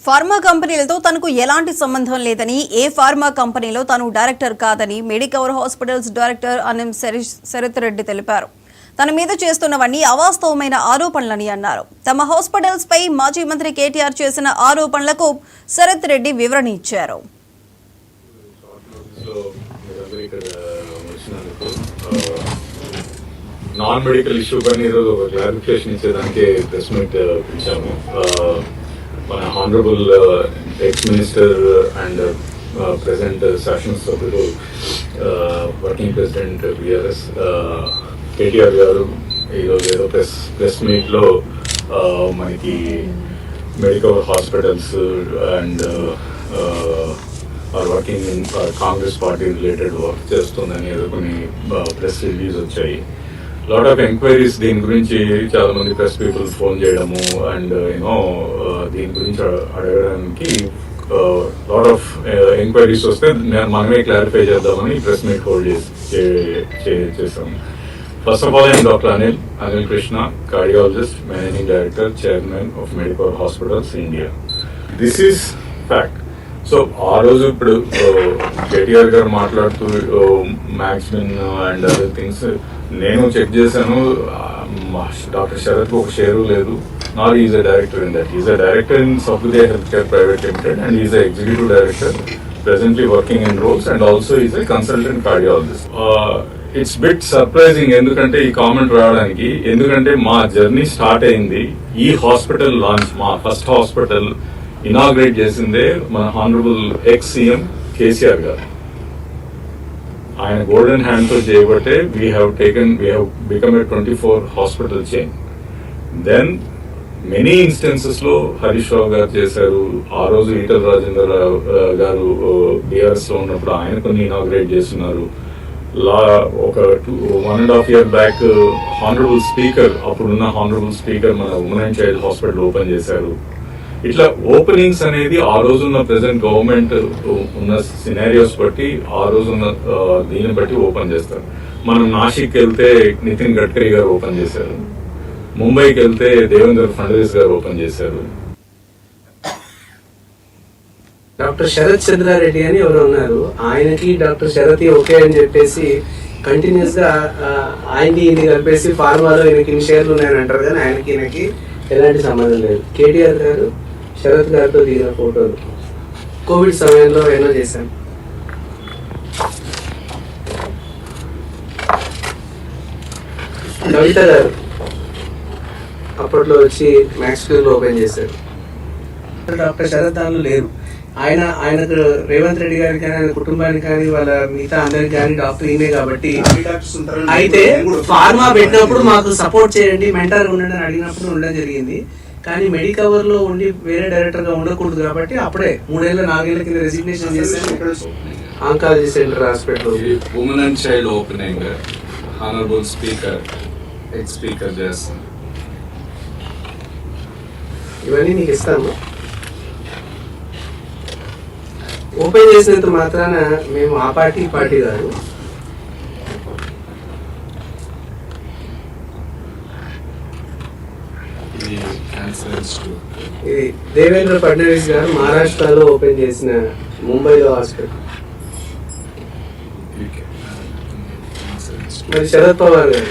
Pharma కంపెనీలతో తనకు ఎలాంటి సంబంధం లేదని, ఏ ఫార్మా కంపెనీలో తాను డైరెక్టర్ కాదని మెడికవర్ హాస్పిటల్స్ డైరెక్టర్ అనిం శరత్ రెడ్డి తెలిపారు. తన మీద చేస్తున్నవన్నీ అవాస్తవమైన ఆరోపణలని అన్నారు. తమ హాస్పిటల్స్ పై మాజీ మంత్రి కేటీఆర్ చేసిన ఆరోపణలకు శరత్ రెడ్డి వివరణ ఇచ్చారు. నాన్ మెడికల్ ఇష్యూ పైన ఈరోజు ఒక క్లారిఫికేషన్ ఇచ్చేదానికి ప్రెస్ మీట్ పిలిచాము. మన honourable ex minister and present శాసన సభ్యులు వర్కింగ్ ప్రెసిడెంట్ బిఆర్ఎస్ కేటీఆర్ గారు ఈరోజు ఏదో ప్రెస్ మీట్లో మనకి medical hospitals and are working in Congress party related work చేస్తుందని ఏదో కొన్ని ప్రెస్ రిలీజ్ వచ్చాయి. లాట్ ఆఫ్ ఎంక్వైరీస్ దీని గురించి చాలా మంది ప్రెస్ పీపుల్ ఫోన్ చేయడము అండ్ యూనో దీని గురించి అడగడానికి లాట్ ఆఫ్ ఎంక్వైరీస్ వస్తే మనమే క్లారిఫై చేద్దామని ప్రెస్ మీట్ హోల్డ్ చేసాం. First of all I'm doctor Anil Krishna, cardiologist, managing director, chairman of Medicover hospitals India. This is fact. So ఆ రోజు ఇప్పుడు కేటీఆర్ గారు మాట్లాడుతూ మ్యాక్స్మిన్ అండ్ అదర్ థింగ్స్ నేను చెక్ చేశాను. డాక్టర్ శరత్ ఒక షేరు లేదు. Not is a director in that. Is a director in Safdar health care private limited and is a executive director presently working in roles and also is a consultant cardiologist. It's bit surprising ఎందుకంటే ఈ comment రావడానికి, ఎందుకంటే మా journey start అయింది ఈ hospital launch, మా first hospital inaugurate చేసిందే మన హానరబుల్ ఎక్స్ సీఎం కేసీఆర్ గారు. ఆయన గోల్డెన్ హ్యాండ్ తో చేయబట్టే we have become a 24 hospital chain. Then many instances లో హరీష్ రావు గారు చేశారు. ఆ రోజు ఈటల రాజేందర్ గారు బీఆర్ఎస్ లో ఉన్నప్పుడు ఆయన కొన్ని ఇనాగ్రేట్ చేస్తున్నారు. ఒక 1.5 year బ్యాక్ హానరబుల్ స్పీకర్, అప్పుడున్న హానరబుల్ స్పీకర్ మన women and child hospital open చేశారు. ఇట్లా ఓపెనింగ్స్ అనేది ఆ రోజున్న ప్రెసెంట్ గవర్నమెంట్ ఉన్న సినారియోస్ బట్టి ఆ రోజున్న దీన్ని బట్టి ఓపెన్ చేస్తారు. మనం నాసిక్ వెళ్తే నితిన్ గడ్కరీ గారు ఓపెన్ చేశారు. ముంబైకి వెళ్తే దేవేంద్ర ఫడ్నవీస్ గారు ఓపెన్ చేశారు. డాక్టర్ శరత్ చంద్రారెడ్డి అని ఎవరు ఉన్నారు, ఆయనకి డాక్టర్ శరత్ ఓకే అని చెప్పేసి కంటిన్యూస్ గా ఆయనకి ఇది కలిపేసి ఫార్మాలో ఈయనకి ఇన్ని షేర్లు ఉన్నాయని అంటారు, కానీ ఆయనకి ఈయనకి ఎలాంటి సంబంధం లేదు. కేటీఆర్ గారు శరత్ గారితో దిగిన ఫోటోలు కోవిడ్ సమయంలో ఎన్నో చేశాం. కవిత గారు అప్పట్లో వచ్చి మ్యాక్స్ స్కూల్ ఓపెన్ చేశారు. డాక్టర్ శరత్ దానిలో లేరు. ఆయనకు రేవంత్ రెడ్డి గారికి కానీ ఆయన కుటుంబానికి కానీ వాళ్ళ మిగతా అందరికి కానీ డాక్టర్ ఈయనే కాబట్టి, అయితే ఫార్మా పెట్టినప్పుడు మాకు సపోర్ట్ చేయండి, మెంటర్ ఉండండి అని అడిగినప్పుడు ఉండడం జరిగింది. కానీ మెడికవర్ లో ఉండి వేరే డైరెక్టర్ గా ఉండకూడదు కాబట్టి అప్పుడే 3-4 ఏళ్ల కింద రెసిగ్నేషన్ చేశాను. Oncology centre hospital women and child opening honourable speaker X speaker చేస్తాం. ఇవన్నీ నీకు ఇస్తాము. ఓపెన్ చేసినంత మాత్రాన మేము ఆ పార్టీ కాదు. ఇది దేవేంద్ర ఫడ్నవీస్ గారు మహారాష్ట్రలో ఓపెన్ చేసిన ముంబైలో హాస్పిటల్. మరి శరద్ పవార్ గారు